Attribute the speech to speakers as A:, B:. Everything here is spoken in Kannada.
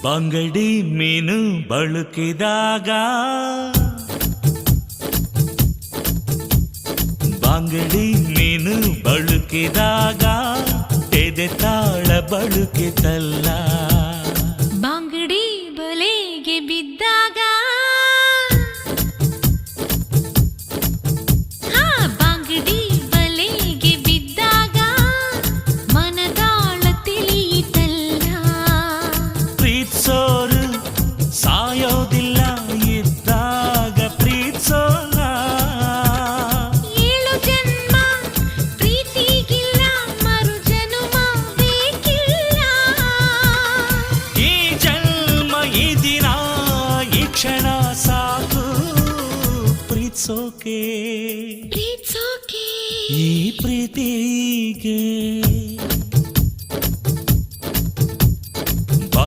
A: ಬಂಗಡಿ ಮೀನು ಬಳುಕಿದಾಗ ಬಂಗಡಿ ಮೀನು ಬಳುಕಿದಾಗ ಎದೆ ತಾಳ ಬಳುಕಿತಲ್ಲ
B: ಬಂಗಡಿ ಬಲೆಗೆ ಬಿದ್ದಾಗ ಬಂಗಡಿ ಬಲೆಗೆ ಬಿದ್ದಾಗ ಮನದಾಳ ತಿಳಿಯಿತಲ್ಲ
A: ಪ್ರೀತ್ಸೋರು ಸಾಯೋದಿಲ್ಲ ಇದ್ದಾಗ ಪ್ರೀತ್ಸೋಲ್ಲ
B: ಏಳು ಜನ್ಮ ಪ್ರೀತಿಗಿಲ್ಲ ಮರು ಜನುಮ ಬೇಕಿಲ್ಲ
A: ಈ ಜನ್ಮ ಈ ದಿನ ಈ ಕ್ಷಣ ಸಾಕು ಪ್ರೀತ್ಸೋಕೆ
B: ಪ್ರೀತ್ಸೋಕೆ
A: ಈ ಪ್ರೀತಿಗೆ